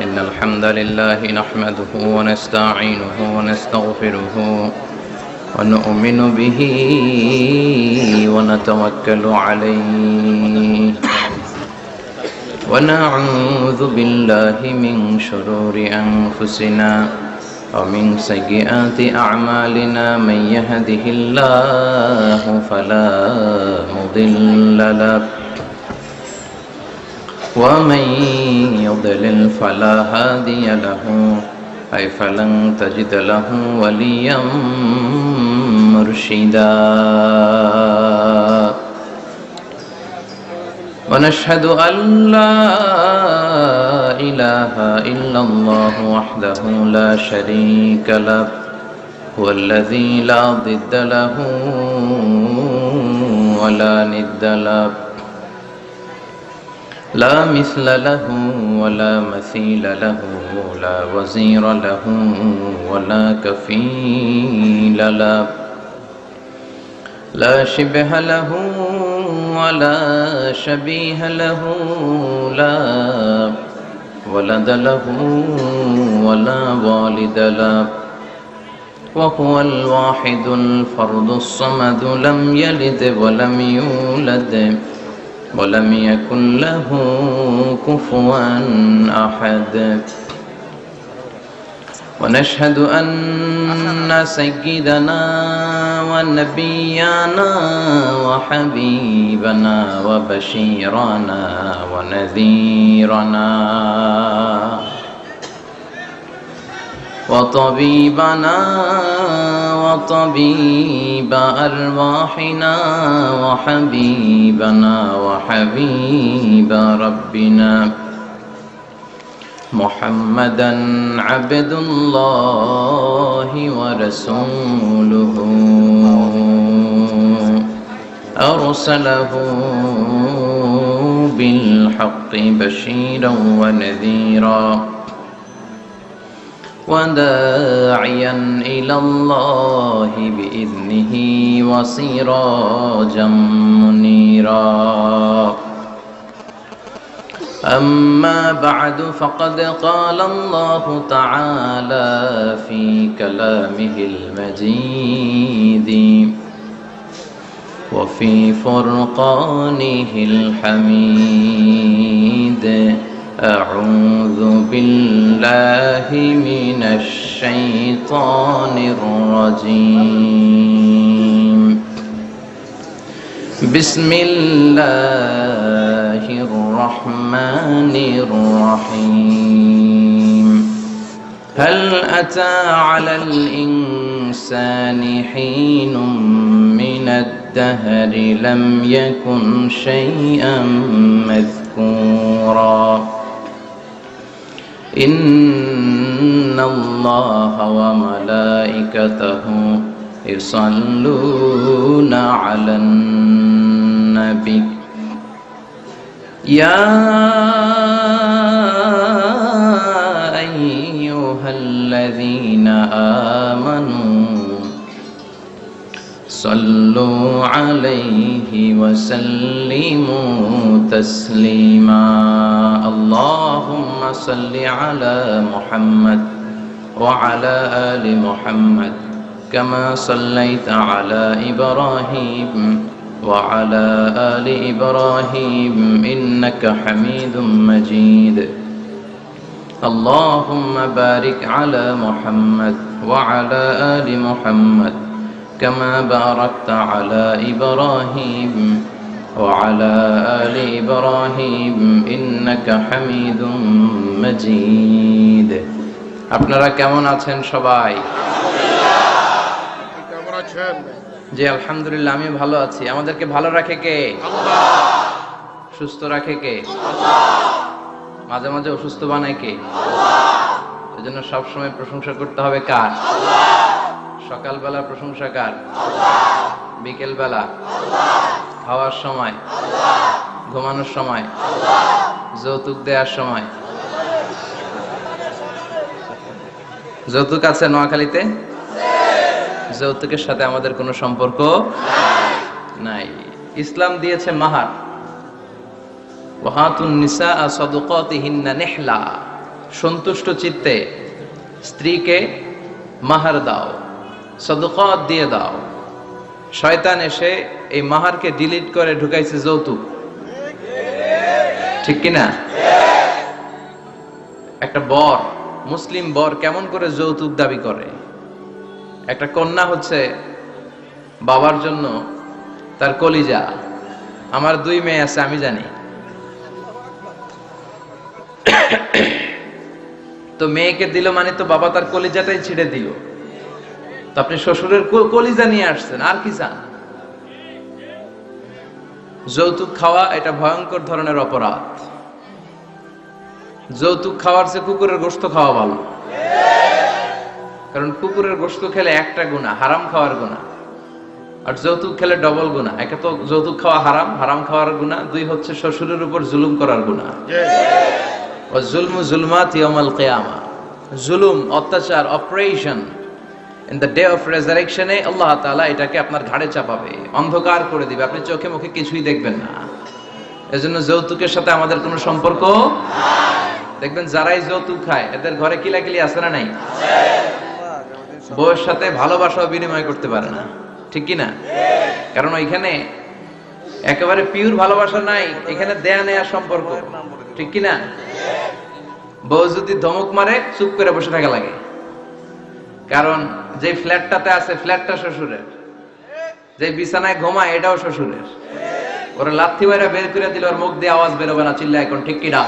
إن الحمد لله نحمده ونستعينه ونستغفره ونؤمن به ونتوكل عليه ونعوذ بالله من شرور أنفسنا ومن سيئات أعمالنا من يهده الله فلا مضل له ومن يضلل فلا هادي له أي فلن تجد له وليا مرشدا ونشهد أن لا إله إلا الله وحده لا شريك له هو الذي لا ضد له ولا ند له لا مثل له ولا مثيل له لا وزير له ولا كفيل له لا شبه له ولا شبيه له لا ولد له ولا والد له وهو الواحد الفرد الصمد لم يلد ولم يولد ولم يكن له كفوا أحد ونشهد أن سيدنا ونبينا وحبيبنا وبشيرنا ونذيرنا وطبيبنا وطبيب أرواحنا وحبيبنا وحبيب ربنا محمدا عبد الله ورسوله أرسله بالحق بشيرا ونذيرا وداعيا إلى الله بإذنه وسراجا منيرا أما بعد فقد قال الله تعالى في كلامه المجيد وفي فرقانه الحميد أعوذ بالله من الشيطان الرجيم بسم الله الرحمن الرحيم هل أتى على الإنسان حين من الدهر لم يكن شيئا مذكورا إن الله وملائكته يصلون على النبي يا أيها الذين آمنوا صلوا عليه وسلموا تسليما اللهم صل على محمد وعلى آل محمد كما صليت على إبراهيم وعلى آل إبراهيم إنك حميد مجيد اللهم بارك على محمد وعلى آل محمد كما باركت على إبراهيم وعلى آل إبراهيم إنك حميد مجيد আপনারা কেমন আছেন সবাই? কেমন আছেন? জি আলহামদুলিল্লাহ আমি ভালো আছি। আমাদেরকে ভালো রাখে কে? আল্লাহ। সুস্থ রাখে কে? আল্লাহ। মাঝে মাঝে অসুস্থ বানায় কে? আল্লাহ। এজন্য সব সময় প্রশংসা করতে হবে কার? আল্লাহ। সকালবেলা প্রশংসা কার? আল্লাহ। বিকেল বেলা? আল্লাহ। খাওয়ার সময়? আল্লাহ। ঘুমানোর সময়? আল্লাহ। যৌতুক দেওয়ার সময়? যৌতুক আছে নোয়াখালীতে? যৌতুকের সাথে আমাদের কোনো সম্পর্ক নাই। ইসলাম দিয়েছে মাহার। ওয়াহাতুন নিসা সাদুকাতিহিন্না নিহলা, সন্তুষ্ট চিত্তে স্ত্রীকে মাহার দাও, সদকাত দিয়ে দাও। শয়তান এসে এই মাহারকে ডিলিট করে ঢুকাইছে যৌতুক, ঠিক কিনা? একটা বর, মুসলিম বর কেমন করে যৌতুক দাবি করে? একটা কন্যা হচ্ছে বাবার জন্য তার কলিজা। আমার 2 মেয়ে আছে, আমি জানি। তো মেয়েকে দিল মানে তো বাবা তার কলিজাটাই ছিঁড়ে দিল। তো আপনি শ্বশুরের কলিজা নিয়ে আসছেন, আর কি চান? যৌতুক খাওয়া এটা ভয়ঙ্কর ধরনের অপরাধ। যৌতুক খাওয়ার চেয়ে কুকুরের গোশত খাওয়া ভালো, কারণ কুকুরের গোশত খেলে একটা গুনাহ, হারাম খাওয়ার গুনাহ, আর যৌতুক খেলে ডবল গুনাহ। একে তো যৌতুক খাওয়া হারাম, হারাম খাওয়ার গুনাহ। 2 হচ্ছে শ্বশুরের উপর জুলুম করার গুনাহ। ওয়া যুলমু যুলমাত ইয়াউমাল কিয়ামা, জুলুম, অত্যাচার, operation in the day of রেজারেকশনে আল্লাহ তাআলা এটাকে আপনার ঘাড়ে চাপাবে, অন্ধকার করে দিবে, আপনি চোখে মুখে কিছুই দেখবেন না। এজন্য যৌতুকের সাথে আমাদের কোনো সম্পর্ক দেখবেন যারাই যৌতুক খায় এদের ঘরে কিলাকিলি আছে না নাই? বউয়ের সাথে ভালোবাসাও বিনিময় করতে পারে না, ঠিক কি না? কারণ ওইখানে একেবারে পিওর ভালোবাসা নাই, এখানে দেয়া নেয়া সম্পর্ক, ঠিক কি না? বউ যদি ধমক মারে চুপ করে বসে থাকা লাগে, কারণ যে ফ্ল্যাটটাতে আছে ফ্ল্যাটটা শ্বশুরের, যে বিছানায় ঘুমায় এটাও শ্বশুরের। ওরা লাথি মাইরা বের করে দিলে ওর মুখ দিয়ে আওয়াজ বেরোবে না, চিল্লা এখন, ঠিক কি না?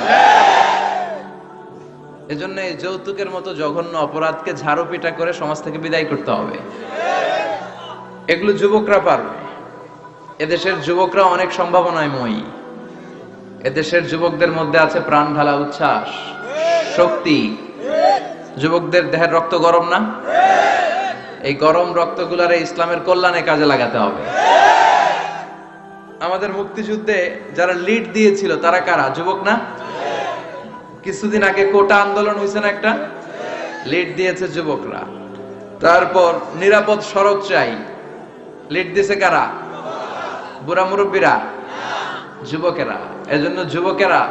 এজন্য এই যৌতুকের মতো জঘন্য অপরাধকে ঝাড়ু পিটা করে সমাজ থেকে বিদায় করতে হবে। এগুলো যুবকরা পারবে। এদেশের যুবকরা অনেক সম্ভাবনায় মই। এদেশের যুবকদের মধ্যে আছে প্রাণ ঢালা উচ্ছ্বাস, শক্তি। যুবকদের দেহের রক্ত গরম না? এই গরম রক্তগুলারে ইসলামের কল্যাণে কাজে লাগাতে হবে। আমাদের মুক্তিযুদ্ধে যারা লিড দিয়েছিল তারা কারা? যুবক না? কিছুদিন আগে কোটা আন্দোলন হয়েছে না একটা? লিড দিয়েছে যুবকরা। তারপর নিরাপদ সড়ক চাই, লিড দিয়েছে কারা? বুড়া মুরব্বীরা? যুবকেরা। এজন্য যুবকেরা,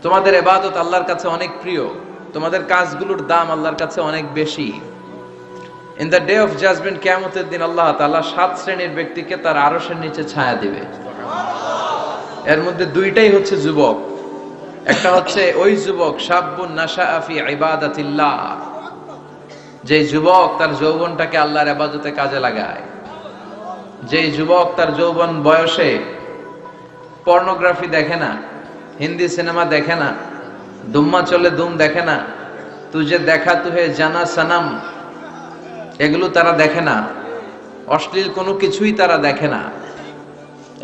তোমাদের ইবাদত আল্লাহর কাছে অনেক প্রিয়, তোমাদের কাজগুলোর দাম আল্লাহর কাছে অনেক বেশি। In the day of judgment, কিয়ামতের দিন আল্লাহ তাআলা 7 শ্রেণীর ব্যক্তিকে তার আরশের নিচে ছায়া দিবে। এর মধ্যে 2টাই হচ্ছে যুবক। একটা হচ্ছে ওই যুবক শাবুন নাশাআ ফি ইবাদাতিল্লাহ, যে যুবক তার যৌবনটাকে আল্লাহর ইবাদতে কাজে লাগায়। যে যুবক তার যৌবন বয়সে পর্নোগ্রাফি দেখে না, হিন্দি সিনেমা দেখে না, দুম্মা চলে দুম দেখে না, তুজে দেখা তুহে জানা সনম, এগুলো তারা দেখে না, অশ্লীল কোনো কিছুই তারা দেখে না।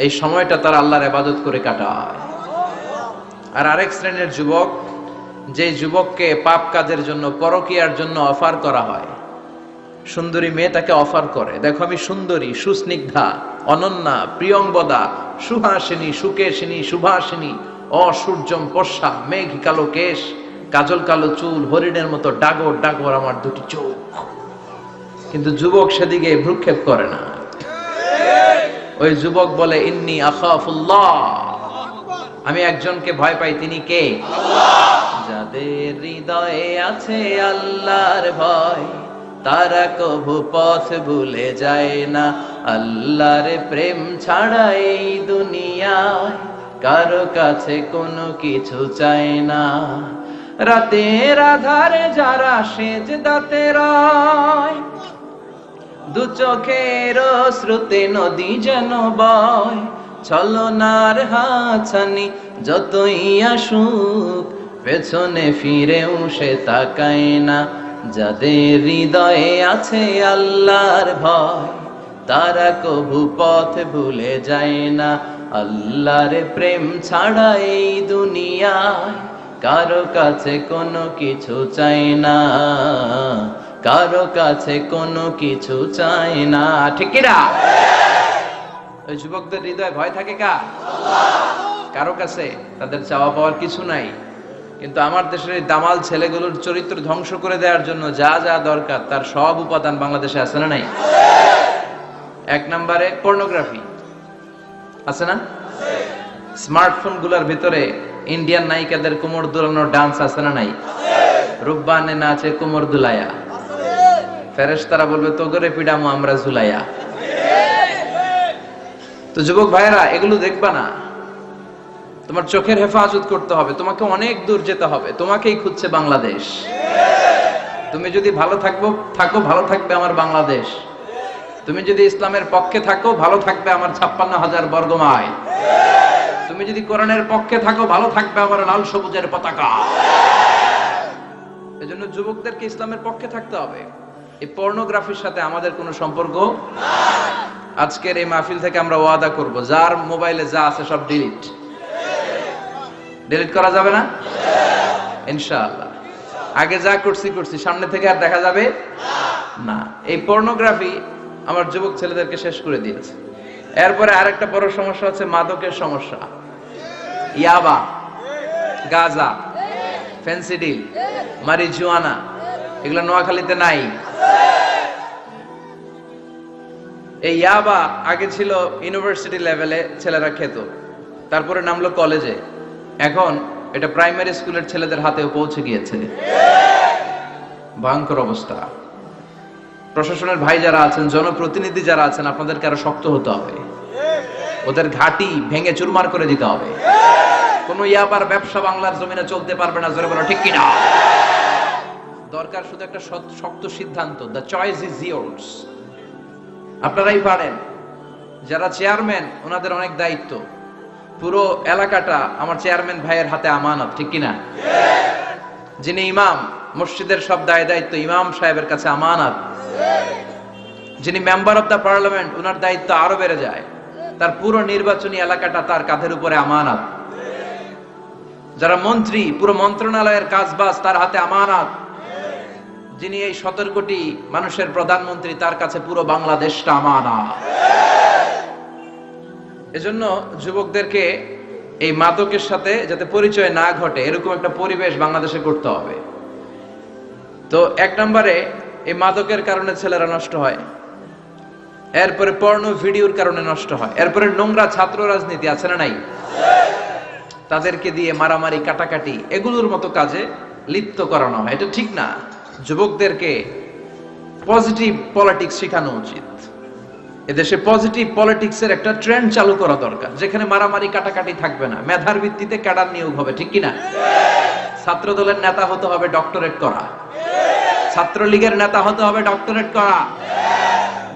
এই সময়টা তারা আল্লাহর ইবাদত করে কাটায়। আর আরেক শ্রেণীর যুবক, যে যুবককে পাপ কাজের জন্য, পরকীয়ার জন্য অফার করা হয়। সুন্দরী মেয়ে তাকে অফার করে, দেখো আমি সুন্দরী, সুস্নিগ্ধা, অনন্যা, প্রিয়ংবদা, সুহাসিনী, সুকেশিনী, সুভাসিনী, অসূর্যম পশা, মেঘ কালো কেশ, কাজল কালো চুল, হরিণের মতো ডাগর ডাগর আমার 2টি চোখ। কিন্তু যুবক সেদিকে ভ্রুক্ষেপ করে না। ওই যুবক বলে, ইন্নী আখাফুল্লাহ, আমি একজনকে ভয় পাই, তিনি কে? যাদের হৃদয়ে আছে আল্লাহর ভয়, তারা কভু পথ ভুলে যায় না। আল্লাহর প্রেম ছাড়া এই দুনিয়ায় কারো কাছে কোনো কিছু চায় না। রাতের আধারে যারা সেজদাতে রয়, 2 চোখের শ্রুতে নদী যেন বয়। ছলনার হাতছানি যতই আসুক, পেছনে ফিরেও সে তাকায় না। যাদের হৃদয়ে আছে আল্লাহর ভয়, তারা কভু পথ ভুলে যায় না। আল্লাহর প্রেম ছাড়া এই দুনিয়ায় কারো কাছে কোনো কিছু চাই না, কারো কাছে কোনো কিছু চাই না, ঠিক কি না? ওই যুবকদের হৃদয়ে ভয় থাকে কার? কারো কাছে তাদের চাওয়া পাওয়ার কিছু নাই। কিন্তু আমার দেশের এই দামাল ছেলেগুলোর চরিত্র ধ্বংস করে দেওয়ার জন্য যা যা দরকার তার সব উপাদান বাংলাদেশে আছে না নাই? 1 নম্বরে পর্নোগ্রাফি আছে না? স্মার্টফোন গুলার ভিতরে ইন্ডিয়ান নায়িকাদের কোমর দোলানোর ডান্স আছে না নাই? রুব্বানে নাচে কোমর দুলাইয়া, ফেরেশতারা বলবে তোগরে পিডামু আমরা ঝুলাইয়া। তো যুবক ভাইয়েরা, এগুলো দেখবা না, তোমার চোখের হেফাজত করতে হবে, তোমাকে অনেক দূর যেতে হবে, তোমাকেই খুঁজছে বাংলাদেশ। তুমি যদি ভালো থাকো ভালো থাকবে আমার বাংলাদেশ। তুমি যদি ইসলামের পক্ষে থাকো ভালো থাকবে আমার 56,000 বর্গ মাইল। তুমি যদি কোরআনের পক্ষে থাকো ভালো থাকবে আমার লাল সবুজের পতাকা। এজন্য যুবকদেরকে ইসলামের পক্ষে থাকতে হবে। এই পর্নোগ্রাফির সাথে আমাদের কোনো সম্পর্ক নাই। আজকের এই মাহফিল থেকে আমরা ওয়াদা করব, যার মোবাইলে যা আছে সব ডিলিট করা যাবে না ইনশাআল্লাহ। আগে যা করছি সামনে থেকে আর দেখা যাবে না। এই পর্নোগ্রাফি আমার যুবক ছেলেদেরকে শেষ করে দিয়েছে। এরপরে আরেকটা বড় সমস্যা হচ্ছে মাদকের সমস্যা। ইয়াবা, গাঁজা, ফেন্সিডিল, মারিজুয়ানা, এগুলো নোয়াখালীতে নাই। এই ইয়াবা আগে ছিল ইউনিভার্সিটি লেভেলে ছেলেরা খেত, তারপরে নামলো কলেজে, এখন এটা প্রাইমারি স্কুলের ছেলেদের হাতেও পৌঁছে গিয়েছে। ভয়ঙ্কর অবস্থা। প্রশাসনের ভাই যারা আছেন, জনপ্রতিনিধি যারা আছেন, আপনাদেরকে আরো শক্ত হতে হবে, ওদের ঘাঁটি ভেঙে চুরমার করে দিতে হবে। কোন ইয়াবার ব্যবসা বাংলার জমিনে চলতে পারবে না, জোরে বলো ঠিক কিনা। দরকার শুধু একটা শক্ত সিদ্ধান্ত, দ্য চয়েস ইজ ইয়ার্স। আপনারাই পারেন। যারা চেয়ারম্যান, ওনাদের অনেক দায়িত্ব। পুরো এলাকাটা আমার চেয়ারম্যান ভাইয়ের হাতে আমানত, ঠিক কিনা। যিনি ইমাম, মসজিদের সব দায়িত্ব ইমাম সাহেবের কাছে আমানত। যিনি মেম্বার অফ দ্য পার্লামেন্ট, ওনার দায়িত্ব আরো বেড়ে যায়। তার পুরো নির্বাচনী এলাকাটা তার কাঁধের উপরে আমানত। যারা মন্ত্রী, পুরো মন্ত্রণালয়ের কাজবাজ তার হাতে আমানত। যিনি এই 17 কোটি মানুষের প্রধানমন্ত্রী, তার কাছে পুরো বাংলাদেশটা আমানত। এজন্য যুবকদেরকে এই মাদকের সাথে যাতে পরিচয় না ঘটে, এরকম একটা পরিবেশ বাংলাদেশে করতে হবে। তো 1 নম্বরে এই মাদকের কারণে ছেলেরা নষ্ট হয়, এরপরে পর্নো ভিডিওর কারণে নষ্ট হয়, এরপরে নোংরা ছাত্র রাজনীতি আছে না নাই, তাদেরকে দিয়ে মারামারি কাটাকাটি এগুলোর মতো কাজে লিপ্ত করানো হয়। এটা ঠিক না। যুবকদেরকে পজিটিভ পলিটিক্স শেখানো উচিত। এদেশে পজিটিভ পলিটিক্সের একটা ট্রেন্ড চালু করা দরকার, যেখানে মারামারি কাটাকাটি থাকবে না, মেধার ভিত্তিতে ক্যাডার নিয়োগ হবে, ঠিক কিনা। ছাত্র দলের নেতা হতে হবে ডক্টরেট করা, ছাত্রলীগের নেতা হতে হবে ডক্টরেট করা।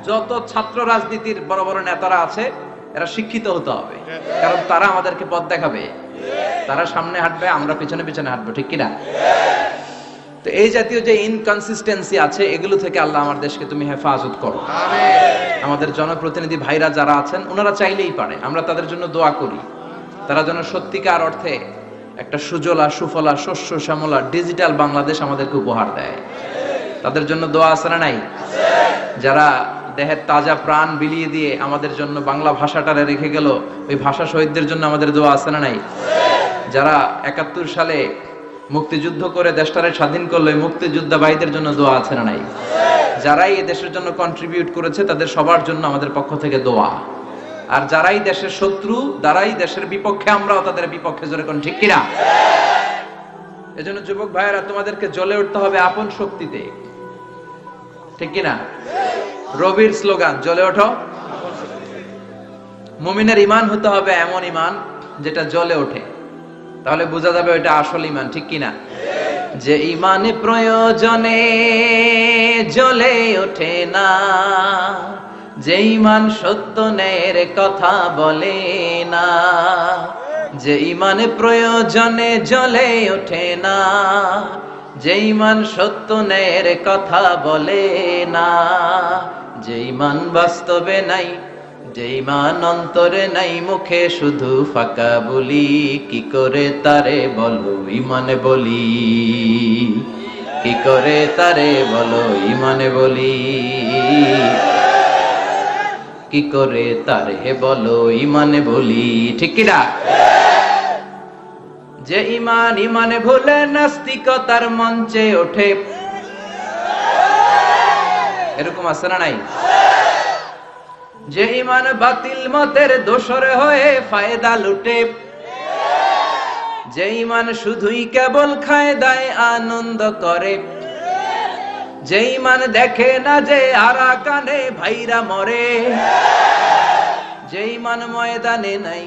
যত ছাত্র রাজনীতির বড় বড় নেতারা আছে, এরা শিক্ষিত হতে হবে, কারণ তারা আমাদেরকে পথ দেখাবে। তারা সামনে হাঁটবে, আমরা পিছনে পিছনে হাঁটবো, ঠিক কিনা। তো এই জাতীয় যে ইনকনসিস্টেন্সি আছে, এগুলো থেকে আল্লাহ আমার দেশকে তুমি হেফাজত করো। আমাদের জনপ্রতিনিধি ভাইরা যারা আছেন, ওনারা চাইলেই পারে, আমরা তাদের জন্য দোয়া করি, তারা যেন সত্যিকার অর্থে একটা সুজলা সুফলা শস্য শ্যামলা ডিজিটাল বাংলাদেশ আমাদেরকে উপহার দেয়। তাদের জন্য দোয়া আছে না নাই। যারা দেহের তাজা প্রাণ বিলিয়ে দিয়ে আমাদের জন্য বাংলা ভাষাটারে রেখে গেল, ওই ভাষা শহীদদের জন্য আমাদের দোয়া আছে না নাই। যারা 71 সালে মুক্তিযুদ্ধ করে দেশটারে স্বাধীন করলো, মুক্তিযোদ্ধা ভাইদের জন্য দোয়া আছে না নাই। যারাই এই দেশের জন্য কন্ট্রিবিউট করেছে, তাদের সবার জন্য আমাদের পক্ষ থেকে দোয়া। আর যারাই দেশের শত্রু, যারাই দেশের বিপক্ষে, আমরাও তাদের বিপক্ষে, জোরে কোন ঠিক কিনা। এজন্য যুবক ভাইয়েরা, তোমাদেরকে জ্বলে উঠতে হবে আপন শক্তিতে, ঠিক কিনা। রবির স্লোগান, জ্বলে ওঠো। মুমিনের ঈমান হতে হবে এমন ঈমান যেটা জ্বলে ওঠে, তাহলে বোঝা যাবে ওইটা আসল ঈমান, ঠিক কিনা। যে ঈমানে প্রয়োজনে জ্বলে ওঠে না, যে ঈমান সত্য ন্যায়ের কথা বলে না, যে ঈমানে প্রয়োজনে জ্বলে ওঠে না, যে ঈমান সত্য ন্যায়ের কথা বলে না, যে ঈমান বাস্তবে নাই, যে ঈমান অন্তরে নাই, মুখে শুধু ফাঁকা বলি, কি করে তারে বলো ঈমানে বলি, কি করে তারে বলো ঈমানে বলি, কি করে তারে বলো ঈমানে বলি, ঠিক কিনা। যে ঈমান ঈমানে ভুলে নাস্তিকতার মঞ্চে ওঠে, এরকম আছে না নাই। যে ঈমান বাতিল মতের দোসর হয়ে ফায়দা লুটে, যে ইমান শুধুই কেবল খায় দায় আনন্দ করে, যে ইমান দেখে না যে আরাকানে ভাইরা মরে, যে ইমান ময়দানে নাই,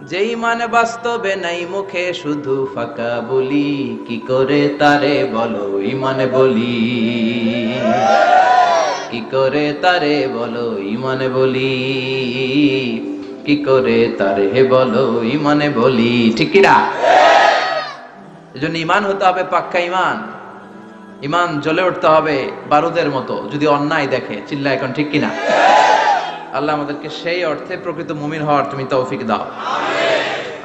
যে ইমান বাস্তবে নাই, মুখে শুধু ফাঁকা বলি, কি করে তারে বলো ইমান বলি, কি করে তারে বলো ইমান বলি, কি করে তারে বলো ইমানে বলি, ঠিক কি না? এজন্য ইমান হতে হবে পাক্কা ইমান। ইমান জ্বলে উঠতে হবে বারুদের মতো যদি অন্যায় দেখে। চিল্লা এখন ঠিক কিনা? আল্লাহ আমাদেরকে সেই অর্থে প্রকৃত মুমিন হওয়ার তুমি তৌফিক দাও।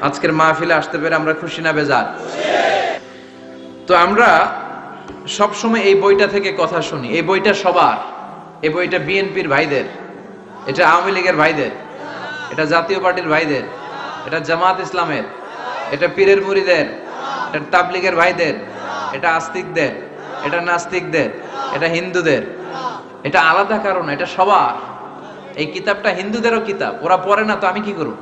আজকের মাহফিলে আসতে পেরে আমরা খুশি না বেজার? তো আমরা সব সময় এই বইটা থেকে কথা শুনি। এই বইটা সবার, এই বইটা বিএনপির ভাইদের, এটা আওয়ামী লীগের ভাইদের, এটা জাতীয় পার্টির ভাইদের, এটা জামাত ইসলামের, এটা পীরের মুরিদের, এটা তাবলীগের ভাইদের, এটা আস্তিকদের, এটা নাস্তিকদের, এটা হিন্দুদের। এটা আলাদা কারণ, এটা সবার। এই কিতাবটা হিন্দুদেরও কিতাব, ওরা পড়ে না তো আমি কি করব?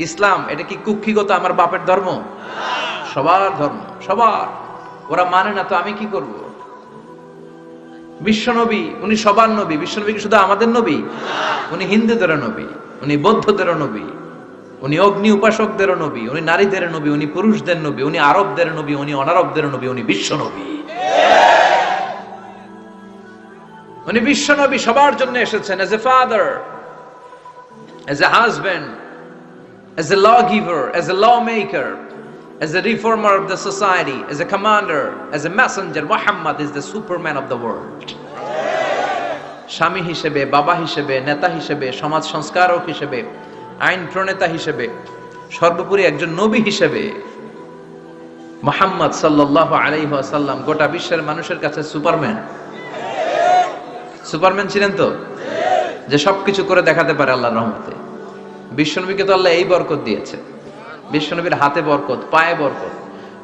ইসলাম এটা কি কুক্ষিগত আমার বাপের ধর্ম? সবার ধর্ম, সবার। ওরা মানে না তো আমি কি করব? বিশ্বনবী উনি সবার নবী। বিশ্বনবী কি শুধু আমাদের নবী? উনি হিন্দুদেরও নবী, উনি বৌদ্ধদেরও নবী, উনি অগ্নি উপাসকদেরও নবী, উনি নারীদের নবী, উনি পুরুষদের নবী, উনি আরবদের নবী, উনি অনারবদের নবী, উনি বিশ্বনবী। উনি বিশ্বনবী, সবার জন্য এসেছেন as a father, as a husband, as a lawgiver, as a lawmaker, as a reformer of the society, as a commander, as a messenger. Muhammad is the superman of the world. স্বামী হিসেবে, বাবা হিসেবে, নেতা হিসেবে, সমাজ সংস্কারক হিসেবে, আইন প্রণেতা হিসেবে, সর্বোপরি একজন নবী হিসেবে মুহাম্মদ সাল্লাল্লাহু আলাইহি ওয়াসাল্লাম গোটা বিশ্বের মানুষের কাছে সুপারম্যান। সুপারম্যান ছিলেন তো, যে সবকিছু করে দেখাতে পারে আল্লাহর রহমতে। বিশ্বনবীকে তো আল্লাহ এই বরকত দিয়েছে। বিশ্বনবীর হাতে বরকত, পায়ে বরকত।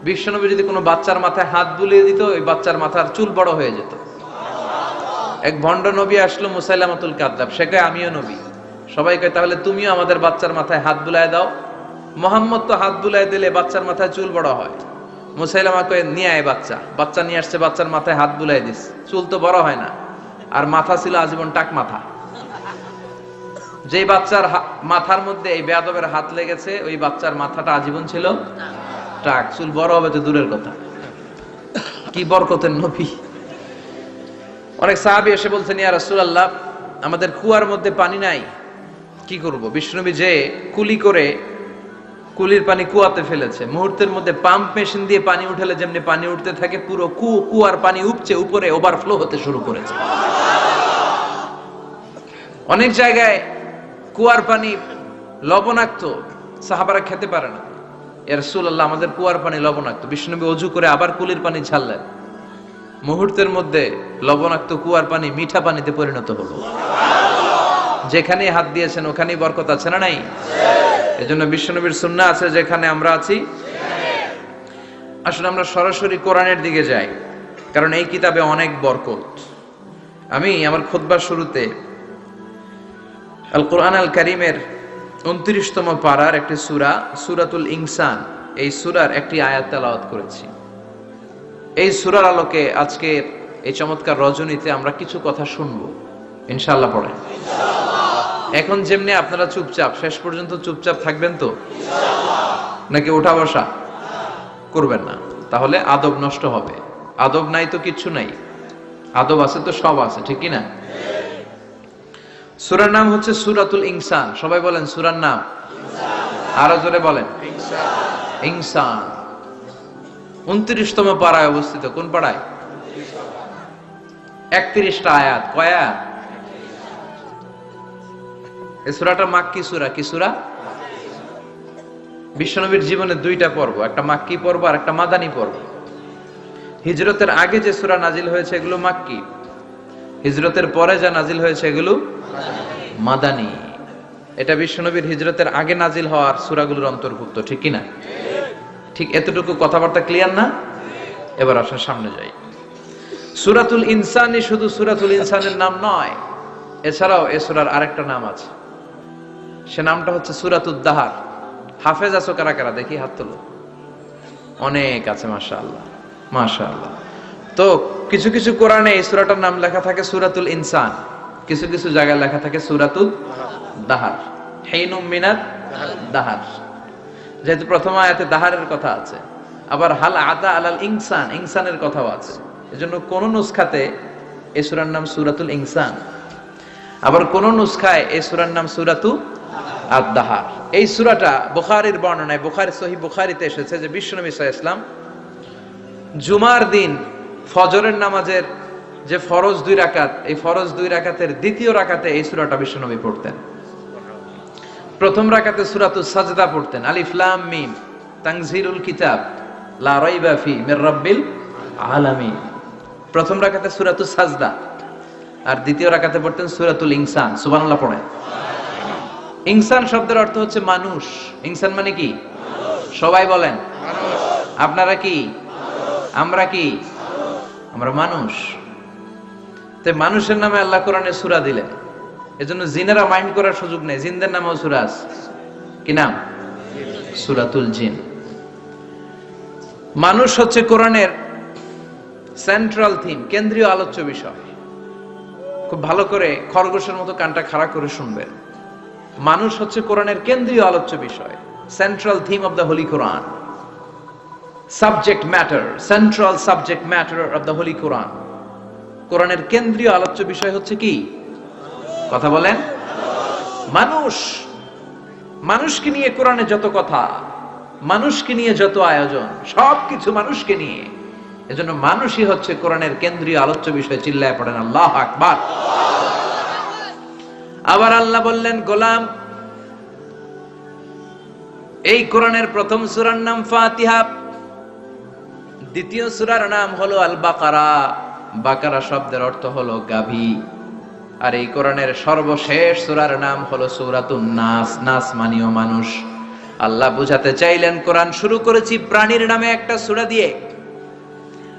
বিশ্বনবী যদি কোনো বাচ্চার মাথায় হাত বুলিয়ে দিত, ওই বাচ্চার মাথার চুল বড় হয়ে যেত। এক ভণ্ড নবী আসলো, মুসাইলামাতুল কাযযাব, সে কয় আমিও নবী। সবাই কয় তাহলে তুমিও আমাদের বাচ্চার মাথায় হাত বুলায় দাও। মুহাম্মদ তো হাত বুলায় দিলে বাচ্চার মাথায় চুল বড় হয়। মুসাইলামা কয় নিয়ে আয় বাচ্চা। বাচ্চা নিয়ে আসছে, বাচ্চার মাথায় হাত বুলায় দিস, চুল তো বড় হয় না। আর মাথা ছিল আজীবন টাক মাথা। যে বাচ্চার মাথার মধ্যে এই বেয়াদবের হাত লেগেছে, ওই বাচ্চার মাথাটা আজীবন ছিল টাক। চুল বড় হবে তো দূরের কথা। কি বরকতের নবী! অনেক সাহাবী এসে বলছেন, ইয়া রাসূলুল্লাহ, আমাদের কুয়ার মধ্যে পানি নাই, কি করব? বিশ্বনবী যে কুলি করে কুলির পানি কুয়াতে ফেলেছে, মুহূর্তের মধ্যে পাম্প মেশিন দিয়ে পানি উঠালে যেমনি পানি উঠতে থাকে, পুরো কুয়ার পানি উপচে উপরে ওভারফ্লো হতে শুরু করেছে। অনেক জায়গায় কুয়ার পানি লবণাক্ত, সাহাবারা খেতে পারে না। ইয়া রাসূলুল্লাহ, আমাদের কুয়ার পানি লবণাক্ত। বিশ্বনবী ওযু করে আবার কুলির পানি ছাড়লেন, মুহূর্তের মধ্যে লবণাক্ত কুয়ার পানি মিঠা পানিতে পরিণত হলো। যেখানে হাত দিয়েছেন ওখানেই বরকত আছে না নাই? এজন্য বিশ্বনবীর সুন্নাহ আছে, যেখানে আমরা আছি। আসলে আমরা সরাসরি কোরআনের দিকে যাই, কারণ এই কিতাবে অনেক বরকত। আমি আমার খুতবার শুরুতে আল কোরআন আল কারীমের 29তম পারার একটি সূরা, সূরাতুল ইনসান, এই সূরার একটি আয়াত তেলাওয়াত করেছি। এই সূরার আলোকে আজকের এই চমৎকার রজনীতে আমরা কিছু কথা শুনবো ইনশাআল্লাহ। পড়ে এখন যেমনি আপনারা চুপচাপ, শেষ পর্যন্ত চুপচাপ থাকবেন তো? নাকি ওঠা বসা করবেন না? তাহলে আদব নষ্ট হবে। আদব নাই তো কিচ্ছু নাই, আদব আছে তো সব আছে, ঠিক কি না? সূরার নাম হচ্ছে সূরাতুল ইনসান। সবাই বলেন সূরার নাম, আরো জোরে বলেন ইনসান। 29তম পারায় অবস্থিত। কোন পারায়? 31টা আয়াত। কয় আয়াত? এই সূরাটা মাক্কি সূরা। কি সূরা? বিশ্বনবীর জীবনে দুইটা পর্ব, একটা মাক্কি পর্ব আর একটা মাদানী পর্ব। হিজরতের আগে যে সূরা নাজিল হয়েছে এগুলো মাক্কি, হিজরতের পরে যা নাজিল হয়েছে এগুলো মাদানী। এটা বিশ্বনবীর হিজরতের আগে নাজিল হওয়ার সূরাগুলোর অন্তর্ভুক্ত, ঠিক কি না? ঠিক এতটুকু কথাবার্তা ক্লিয়ার না? এবার আসলে সামনে যাই। সূরাতুল ইনসানই শুধু সূরাতুল ইনসানের নাম নয়, এছাড়াও এই সূরার আরেকটা নাম আছে। সে নামটা হচ্ছে সূরাতুদ দাহার। হাফেজ আছো কারা কারা? দেখি হাত তোলো। অনেক আছে, মাশাআল্লাহ মাশাআল্লাহ। তো কিছু কিছু কোরআনে এই সূরাটার নাম লেখা থাকে সূরাতুল ইনসান, কিছু কিছু জায়গায় লেখা থাকে সূরাতুল দাহার, হিনুম মিনাত দাহার, যেহেতু প্রথম আয়াতে দাহারের কথা আছে। আবার হাল আতা আলাল ইনসান, ইনসানের কথাও আছে। এজন্য কোন নুসখাতে এই সূরার নাম সূরাতুল ইনসান, আবার কোন নুসখায় এই সূরার নাম সূরাতু আদ-দাহার। এই সূরাটা বুখারীর বর্ণনায়, বুখারী সহিহ বুখারীতে এসেছে যে বিশ্বনবী সাল্লাল্লাহু আলাইহি ওয়াসাল্লাম জুমার দিন ফজরের নামাজের যে ফরজ 2 রাকাত, এই ফরজ 2 রাকাতের দ্বিতীয় রাকাতে এই সূরাটা বিশ্বনবী পড়তেন। প্রথম রাকাতে সূরাতুস সাজদা পড়তেন, আলিফ লাম মিম তানজিলুল কিতাব লা রাইবা ফি মির রাব্বিল আলামিন। প্রথম রাকাতে সূরাতুস সাজদা, আর দ্বিতীয় রাকাতে পড়তেন সূরাতুল ইনসান। সুবহানাল্লাহ পড়েন। ইনসান শব্দের অর্থ হচ্ছে মানুষ। ইনসান মানে কি? সবাই বলেন। আপনারা কি? আমরা কি? আমরা মানুষ। তো মানুষের নামে আল্লাহ কোরআনে সূরা দিলেন, এজন্য জিনেরা মাইন্ড করার সুযোগ নেই। জিনদের নামেও সূরা আছে। কি নাম? সূরাতুল জিন। মানুষ হচ্ছে কোরআনের সেন্ট্রাল থিম, কেন্দ্রীয় আলোচ্য বিষয়। খুব ভালো করে খরগোশের মতো কানটা খাড়া করে শুনবেন। মানুষ হচ্ছে কোরআনের কেন্দ্রীয় আলোচ্য বিষয়, central theme of the holy Quran, subject matter, central subject matter of the holy Quran. কোরআনের কেন্দ্রীয় আলোচ্য বিষয় হচ্ছে কি? কথা বলেন। মানুষ। মানুষকে নিয়ে কোরআনে যত কথা, মানুষকে নিয়ে যত আয়োজন, সবকিছু মানুষকে নিয়ে। এজন্য মানুষই হচ্ছে কোরআনের কেন্দ্রীয় আলোচ্য বিষয়। চিল্লায় পড়েন আল্লাহু আকবার। আবার আল্লাহ বললেন, গোলাম, এই কোরআনের প্রথম সূরার নাম ফাতিহা, দ্বিতীয় সূরার নাম হলো আল বাকারা। বাকারা শব্দের অর্থ হলো গাভী। আর এই কোরআনের সর্বশেষ সূরার নাম হলো সূরাতুন নাস। নাস মানেও মানুষ। আল্লাহ বুঝাতে চাইলেন, কোরআন শুরু করেছি প্রাণীর নামে একটা সূরা দিয়ে,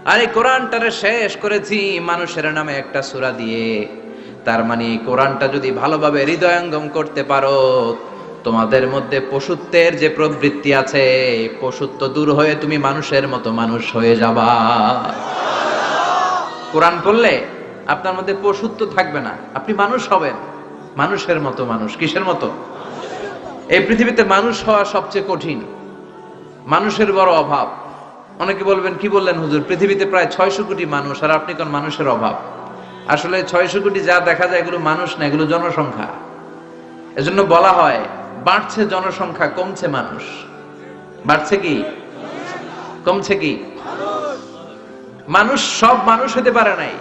আর এই কোরআনটারে শেষ করেছি মানুষের নামে একটা সূরা দিয়ে। তার মানে এই কোরআনটা যদি ভালোভাবে হৃদয়ঙ্গম করতে পারো, তোমাদের মধ্যে পশুত্বের যে প্রবৃত্তি আছে, পশুত্ব দূর হয়ে তুমি মানুষের মতো মানুষ হয়ে যাবা। কোরআন পড়লে আপনার মধ্যে পশুত্ব থাকবে না, আপনি মানুষ হবেন, মানুষের মতো মানুষ। কিসের মতো? এই পৃথিবীতে মানুষ হওয়া সবচেয়ে কঠিন, মানুষের বড় অভাব। অনেকে বলবেন, কি বললেন হুজুর, পৃথিবীতে প্রায় 600 কোটি মানুষ, আর আপনি কোন মানুষের অভাব? আসলে 600 কোটি যা দেখা যায় এগুলো মানুষ না, এগুলো জনসংখ্যা। এজন্য বলা হয় বাড়ছে জনসংখ্যা, কমছে মানুষ। বাড়ছে কি কমছে কি? মানুষ সব মানুষ হতে পারে নাই,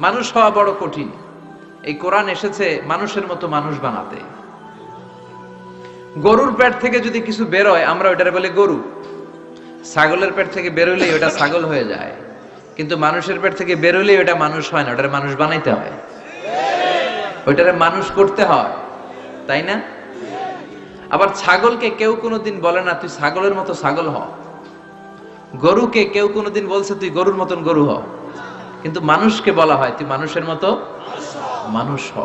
মানুষ হওয়া বড় কঠিন। এই কোরআন এসেছে মানুষের মতো মানুষ বানাতে। গরুর পেট থেকে যদি কিছু বেরোয় আমরা ওটারে বলি গরু, ছাগলের পেট থেকে বেরোলেই ওটা ছাগল হয়ে যায়। কিন্তু মানুষের পেট থেকে বেরোলেই ওটা মানুষ হয় না, ওটারে মানুষ বানাইতে হয়, ওটারে মানুষ করতে হয়, তাই না? আবার ছাগলকে কেউ কোনোদিন বলে না তুই ছাগলের মতো ছাগল হ, গরুকে কেউ কোনোদিন বলছে তুই গরুর মতন গরু হ, কিন্তু মানুষকে বলা হয় তুই মানুষের মতো মানুষ হ।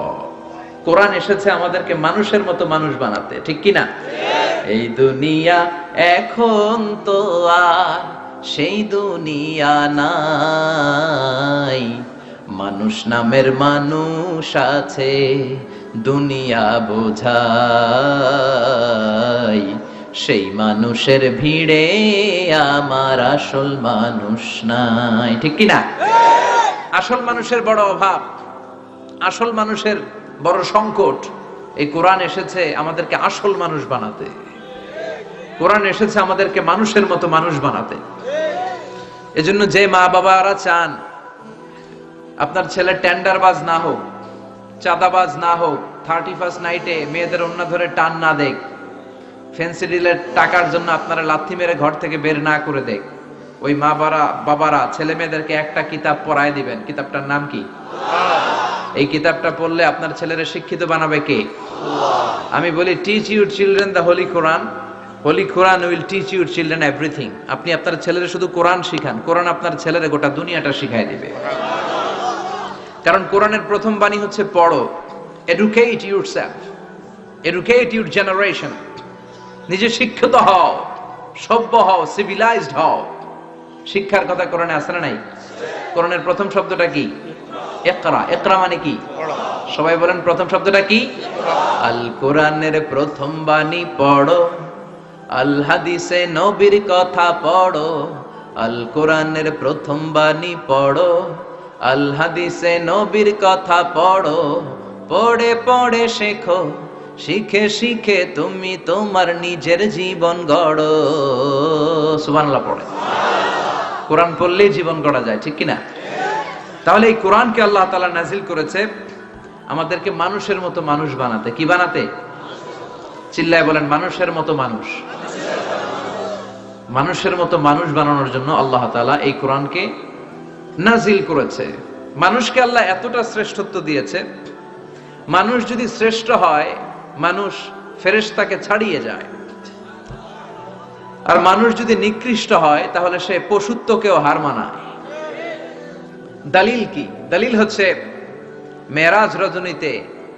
কোরআন এসেছে আমাদেরকে মানুষের মতো মানুষ বানাতে, ঠিক কি না? এই দুনিয়া এখন তো আর সেই দুনিয়া নাই, মানুষ নামের মানুষ আছে দুনিয়া বোঝাই, সেই মানুষের ভিড়ে আমার আসল মানুষ নাই, ঠিক কি না? আসল মানুষের বড় অভাব, আসল মানুষের বড় সংকট। এই কোরআন এসেছে আমাদেরকে আসল মানুষ বানাতে, কোরআন এসেছে আমাদেরকে মানুষের মতো মানুষ বানাতে। এজন্য যে মা বাবারা চান আপনার ছেলে টেন্ডারবাজ না হোক, চাঁদাবাজ না হোক, 31st নাইটে মেয়েদের অন্য ধরে টান না দেখ, ফেন্সি ডিলের টাকার জন্য আপনারা লাথি মেরে ঘর থেকে বের না করে দেখ, ওই মা বাবারা ছেলে মেয়েদেরকে একটা কিতাব পড়ায় দিবেন। কিতাবটার নাম কি? এই কিতাবটা পড়লে আপনার ছেলেরা শিক্ষিত বানাবে কে? আমি বলি teach your children the holy Quran, holy Quran will teach your children everything. আপনি আপনার ছেলেরা শুধু কোরআন শিখান, কোরআন আপনার ছেলেরা গোটা দুনিয়াটা শিখাই দিবে। কারণ কোরআনের প্রথম বাণী হচ্ছে পড়ো, educate yourself, educate your generation. নিজে শিক্ষিত হও, সভ্য হও, সিভিলাইজড হও। শিক্ষার কথা কোরআনে আছে না নাই? কোরআনের প্রথম শব্দটা কি? ইকরা। ইকরা মানে কি? সবাই বলেন প্রথম শব্দটা কি? আল কোরআনের প্রথম বাণী পড়ো, আল হাদিসে নবীর কথা পড়ো। আল কোরআনের প্রথম বাণী পড়ো, আল হাদিসে নবীর কথা পড়ো। পড়ে পড়ে শেখো, শিখে শিখে তুমি তোমার নিজের জীবন গড়ো। সুবহানাল্লাহ পড়ে। কোরআন পড়লেই জীবন গড়া যায়, ঠিক কিনা? তাহলে এই কোরআনকে আল্লাহ তাআলা নাজিল করেছে আমাদেরকে মানুষের মতো মানুষ বানাতে। কি বানাতে? চিল্লায় বলেন, মানুষের মতো মানুষ। মানুষের মতো মানুষ বানানোর জন্য আল্লাহ তাআলা এই কোরআনকে নাজিল করেছে। মানুষকে আল্লাহ এতটা শ্রেষ্ঠত্ব দিয়েছে, মানুষ যদি শ্রেষ্ঠ হয় মানুষ ফেরেশতাকে ছাড়িয়ে যায়, আর মানুষ যদি নিকৃষ্ট হয় তাহলে সে পশুত্বকেও হার মানায়। দলিল কি? দলিল হচ্ছে মেরাজ রজনীতে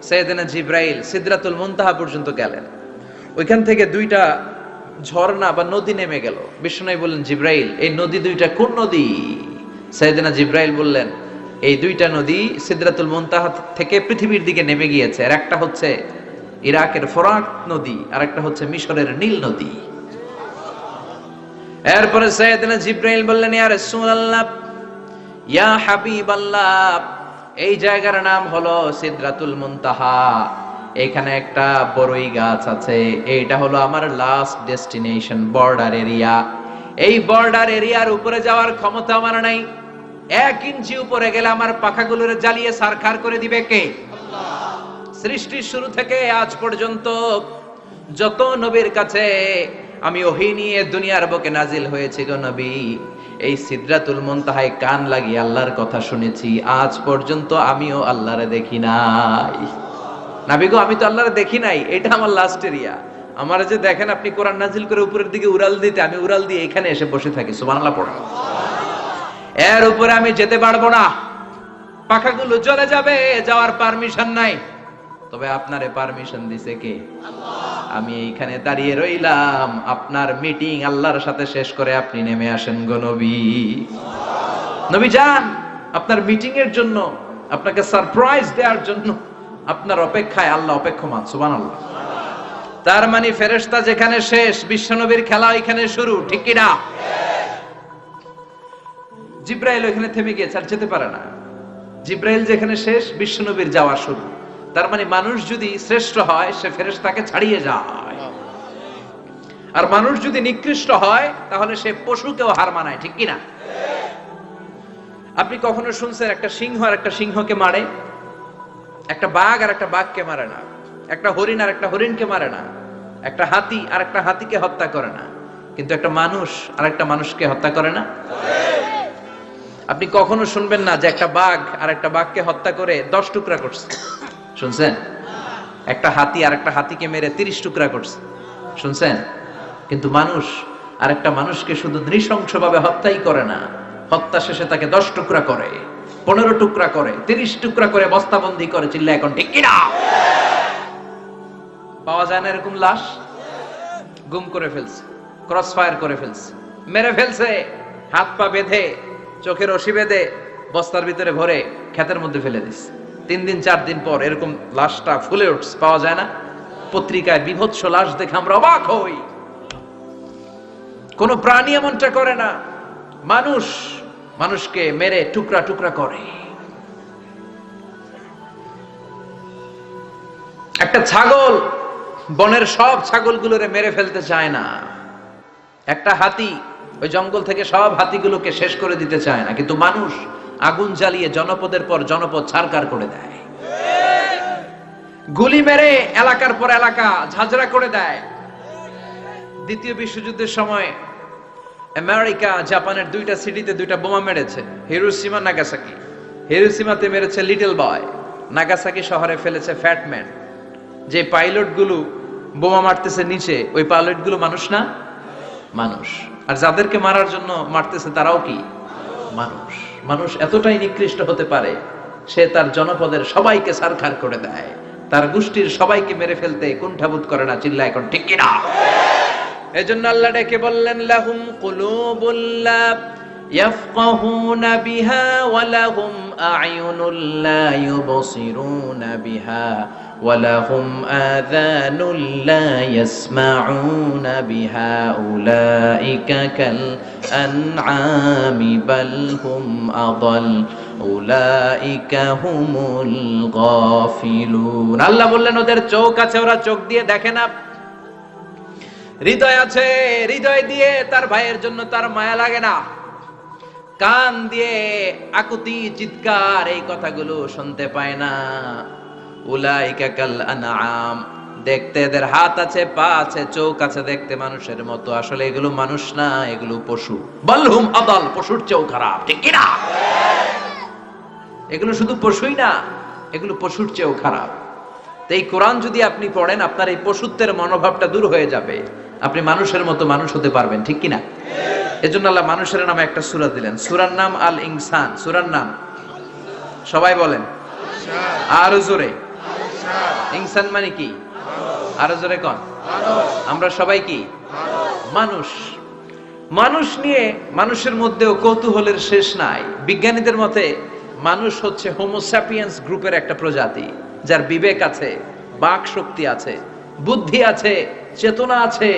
সাইয়েদনা জিবরাইল সিদরাতুল মুনতাহা পর্যন্ত গেলেন। ওইখান থেকে দুইটা ঝর্ণা বা নদী নেমে গেল। বিষ্ণু বললেন, জিবরাইল এই নদী দুইটা কোন নদী? সাইয়েদনা জিবরাইল বললেন, এই দুইটা নদী সিদরাতুল মুনতাহা থেকে পৃথিবীর দিকে নেমে গিয়েছে। আর একটা হচ্ছে ইরাকের ফোরাত নদী, আর একটা হচ্ছে মিশরের নীল নদী। এরপরে সাইয়েদনা জিবরাইল বললেন, ইয়া রাসূলুল্লাহ, ইয়া হাবিবাল্লাহ, এই জায়গার নাম হলো সিদরাতুল মুনতাহা। এখানে একটা বড়ই গাছ আছে, এইটা হলো আমার লাস্ট ডেস্টিনেশন, বর্ডার এরিয়া। এই বর্ডার এরিয়ার উপরে যাওয়ার ক্ষমতা আমার নাই। 1 ইঞ্চি উপরে গেলে আমার পাখাগুলোরে জ্বালিয়ে সারখার করে দিবে কে? আল্লাহ। সৃষ্টির শুরু থেকে আজ পর্যন্ত যত নবীর কাছে আমি ওহী নিয়ে দুনিয়ার বুকে নাজিল হয়েছি গো নবী, এই সিদরাতুল মুনতাহায় কান লাগিয়ে আল্লাহর কথা শুনেছি। আজ পর্যন্ত আমিও আল্লাহরে দেখি নাই। নবী গো, আমি তো আল্লাহরে দেখি নাই, এটা আমার লাস্ট এরিয়া। আমার যে দেখেন আপনি কোরআন নাজিল করে উপরের দিকে উড়াল দিতে, আমি উড়াল দিয়ে এখানে এসে বসে থাকি। সুবহানাল্লাহ পড়া। এর উপরে আমি যেতে পারবো না, পাখাগুলো জ্বলে যাবে, যাওয়ার পারমিশন নাই। তবে আপনারে পারমিশন দিছে কে? আল্লাহ। আমি এইখানে দাঁড়িয়ে রইলাম, আপনার মিটিং আল্লাহর সাথে শেষ করে আপনি নেমে আসেন গো নবী। নবী যান, আপনার মিটিং এর জন্য, আপনাকে সারপ্রাইজ দেওয়ার জন্য আপনার অপেক্ষায় আল্লাহ অপেক্ষমান। সুবহানাল্লাহ। তার মানে ফেরেশতা যেখানে শেষ, বিশ্বনবীর খেলা এখানে শুরু, ঠিক কি না? জিবরাইল ওখানে থেমে গিয়েছে, আর যেতে পারে না। জিবরাইল যেখানে শেষ, বিশ্বনবীর যাওয়া শুরু। তার মানে মানুষ যদি শ্রেষ্ঠ হয় সে ফেরেশতাকে ছাড়িয়ে যায়, আর মানুষ যদি নিকৃষ্ট হয় তাহলে সে পশুকেও হার মানায়, ঠিক কি না? আপনি কখনো শুনছেন একটা সিংহ আর একটা সিংহকে মারে? একটা বাঘ আর একটা বাঘকে মারে না, একটা হরিণ আর একটা হরিণকে মারে না, একটা হাতি আর একটা হাতিকে হত্যা করে না, কিন্তু একটা মানুষ আর একটা মানুষকে হত্যা করে না? আপনি কখনো শুনবেন না যে একটা বাঘ আর একটা বাঘকে হত্যা করে 10 টুকরা করছে? শুনছেন? একটা হাতি আর একটা হাতিকে মেরে 30 টুকরা করছে? শুনছেন? কিন্তু মানুষ আর একটা মানুষকে শুধু নৃশংসভাবে হত্যাই করে না, হত্যা শেষে তাকে 10 টুকরা করে, 15 টুকরা করে, 30 টুকরা করে বস্তাবন্দি করে। চিল্লা এখন ঠিক কিনা? পাওয়া যায় না এরকম লাশ? গুম করে ফেলছে, ক্রস ফায়ার করে ফেলছে, মেরে ফেলছে, হাত পা বেঁধে, চোখের রশি বেঁধে বস্তার ভিতরে ভরে ক্ষেতের মধ্যে ফেলে দিচ্ছে। 3 দিন 4 দিন পর এরকম লাশটা ফুলে উঠছে, পাওয়া যায় না? পত্রিকায় বিভৎস লাশ দেখে আমরা অবাক হই। কোন প্রাণী এমনটা করে না, মানুষ মানুষকে মেরে টুকরা টুকরা করে। একটা ছাগল বনের সব ছাগলগুলোরে মেরে ফেলতে চায় না, একটা হাতি ওই জঙ্গল থেকে সব হাতিগুলোকে শেষ করে দিতে চায় না, কিন্তু মানুষ আগুন জ্বালিয়ে জনপদের পর জনপদ ছারকার করে দেয়, গুলি মেরে এলাকার পর এলাকা ঝাঁঝরা করে দেয়। দ্বিতীয় বিশ্বযুদ্ধের সময় আমেরিকা জাপানের 2টা সিটিতে 2টা বোমা মেরেছে, হিরোশিমা নাগাসাকি। হিরোশিমাতে মেরেছে লিটল বয়, নাগাসাকি শহরে ফেলেছে ফ্যাট ম্যান। যে পাইলট গুলো বোমা মারতেছে নিচে, ওই পাইলট গুলো মানুষ না? মানুষ। আর যাদেরকে মারার জন্য মারতেছে তারাও কি মানুষ? মানুষ এতটাই নিকৃষ্ট হতে পারে, সে তার জনপদের সবাইকে ছারখার করে দেয়, তার গোষ্ঠীর সবাইকে মেরে ফেলতে কুণ্ঠাবোধ করে না। চিল্লা এখন ঠিক কিনা? এজন্য আল্লাহ ডেকে বললেন লাহুম কুলুবুল লা ইয়াফকাহুনা বিহা ওয়া লাহুম আ'য়ুনুল লা ইউবসিরুনা বিহা ওয়া লাহুম আযানুল লা ইয়াসমাউনা বিহা উলাইকা কাল আনআমি বাল হুম আদাল উলাইকা হুমুল গাফিলুন। আল্লাহ বললেন ওদের চোখ আছে, ওরা চোখ দিয়ে দেখে না। হৃদয় আছে, হৃদয় দিয়ে তার ভাইয়ের জন্য তার মায়া লাগে না। কান দিয়ে আকুতি চিৎকার এই কথাগুলো শুনতে পায় না। উলাইকা কাল আনআম, দেখতে এদের হাত আছে, পা আছে, চোখ আছে, দেখতে মানুষের মতো, আসলে এগুলো মানুষ না, এগুলো পশু। বালহুম আদাল, পশুর চেয়েও খারাপ, ঠিক কি না? এগুলো শুধু পশুই না, এগুলো পশুর চেয়েও খারাপ। তো এই কোরআন যদি আপনি পড়েন, আপনার এই পশুত্বের মনোভাবটা দূর হয়ে যাবে, আপনি মানুষের মতো মানুষ হতে পারবেন, ঠিক কি না? এজন্য আল্লাহ মানুষের নামে একটা সূরা দিলেন, সূরার নাম আল ইনসান। সূরার নাম সবাই বলেন আরো জোরে। ইনসান মানে কি? আরো জোরে কোন? আমরা সবাই কি? মানুষ। মানুষ নিয়ে মানুষের মধ্যেও কৌতূহলের শেষ নাই। বিজ্ঞানীদের মতে মানুষ হচ্ছে হোমো স্যাপিয়েন্স গ্রুপের একটা প্রজাতি, যার বিবেক আছে, বাক শক্তি আছে, বুদ্ধি আছে, চেতনা আছে,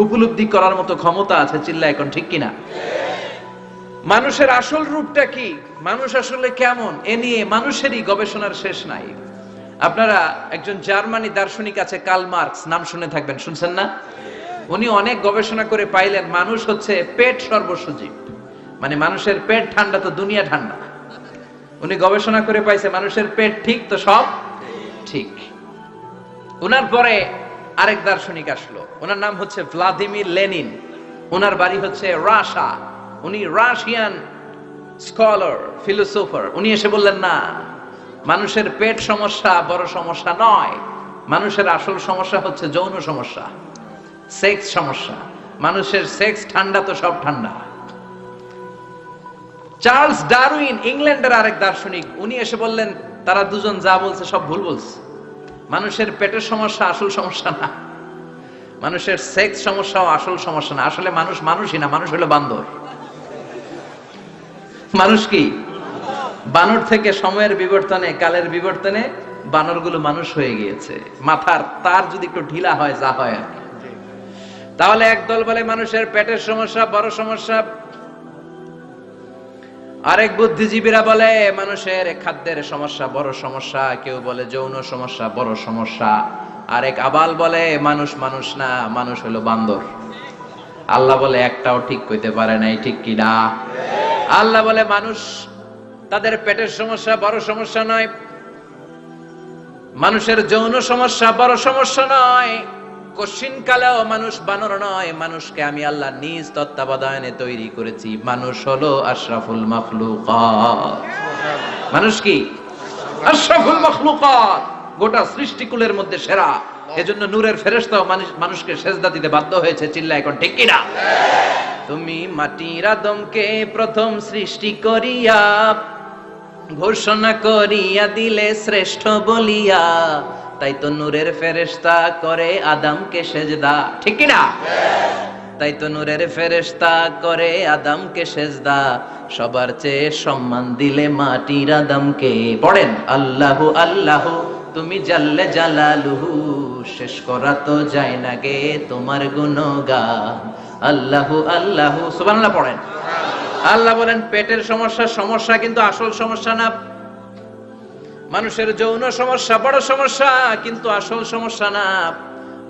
উপলব্ধি করার মতো ক্ষমতা আছে। চিল্লা এখন ঠিক কিনা? মানুষের আসল রূপটা কি, মানুষ আসলে কেমন, এ নিয়ে মানুষেরই গবেষণার শেষ নাই। আপনারা একজন জার্মানি দার্শনিক আছে কার্ল মার্কস, নাম শুনে থাকবেন, শুনছেন না? উনি অনেক গবেষণা করে পাইলেন মানুষ হচ্ছে পেট সর্বস্ব জীব, মানে মানুষের পেট ঠান্ডা তো দুনিয়া ঠান্ডা। উনি গবেষণা করে পাইছে মানুষের পেট ঠিক তো সব ঠিক। উনার পরে আরেক দার্শনিক আসলো, ওনার নাম হচ্ছে ভ্লাদিমির লেনিন। ওনার বাড়ি হচ্ছে রাশিয়া, উনি রাশিয়ান স্কলার, ফিলোসোফার। উনি এসে বললেন না, মানুষের পেট সমস্যা বড় সমস্যা নয়, মানুষের আসল সমস্যা হচ্ছে যৌন সমস্যা, সেক্স সমস্যা। মানুষের সেক্স ঠান্ডা তো সব ঠান্ডা। চার্লস ডারউইন, ইংল্যান্ডের আরেক দার্শনিক, উনি এসে বললেন তারা দুজন যা বলছে সব ভুল বলছে। মানুষের পেটের সমস্যা আসল সমস্যা না, মানুষের সেক্স সমস্যাও আসল সমস্যা না। আসলে মানুষ মানুষই না, মানুষ হলো বান্দর। মানুষ কি? বানর থেকে সময়ের বিবর্তনে, কালের বিবর্তনে বানরগুলো মানুষ হয়ে গিয়েছে। মাথার তার যদি একটু ঢিলা হয়, যা হয় আর কি। তাহলে একদল বলে মানুষের পেটের সমস্যা বড় সমস্যা, আরেক বুদ্ধিজীবীরা বলে মানুষের খাদ্যের সমস্যা বড় সমস্যা, কেউ বলে যৌন সমস্যা বড় সমস্যা, আরেক আবাল বলে মানুষ মানুষ না, মানুষ হলো বান্দর। আল্লাহ বলে একটাও ঠিক কইতে পারে নাই, ঠিক কি না? আল্লাহ বলে মানুষ তাদের পেটের সমস্যা বড় সমস্যা নয়, মানুষের যৌন সমস্যা বড় সমস্যা নয়, কশিন কালেও মানুষ বানর নয়। মানুষকে আমি আল্লাহ নিজ তত্ত্বাবধানে তৈরি করেছি। মানুষ হলো আশরাফুল মাখলুকাত। মানুষ কি? আশরাফুল মাখলুকাত, গোটা সৃষ্টিকুলের মধ্যে সেরা। এজন্য নূরের ফেরেশতাও মানুষকে সেজদা দিতে বাধ্য হয়েছে। চিল্লা এখন ঠিক কিনা? তুমি মাটির আদমকে প্রথম সৃষ্টি করিয়া ঘোষণা করিয়া দিলে শ্রেষ্ঠ বলিয়া, তাই তো নূরের ফেরেশতা করে আদমকে সেজদা, ঠিক কি না? তাই তো নূরের ফেরেশতা করে আদমকে সেজদা, সবার চেয়ে সম্মান দিলে মাটির আদমকে। পড়েন আল্লাহু আল্লাহু তুমি জাল্লে জালালুহু, শেষ করা তো যায় না গে তোমার গুণগান। আল্লাহু আল্লাহু সুবহানাল্লাহ পড়েন। আল্লাহ বলেন পেটের সমস্যা সমস্যা, কিন্তু আসল সমস্যা না। মানুষের যৌন সমস্যা বড় সমস্যা, কিন্তু আসল সমস্যা না।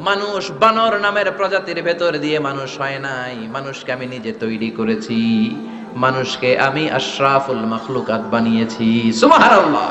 মানুষ বানর নামের প্রজাতির ভেতর দিয়ে মানুষ হয় নাই, মানুষকে আমি নিজে তৈরি করেছি। মানুষকে আমি আশরাফুল মাখলুকাত বানিয়েছি। সুবহানাল্লাহ।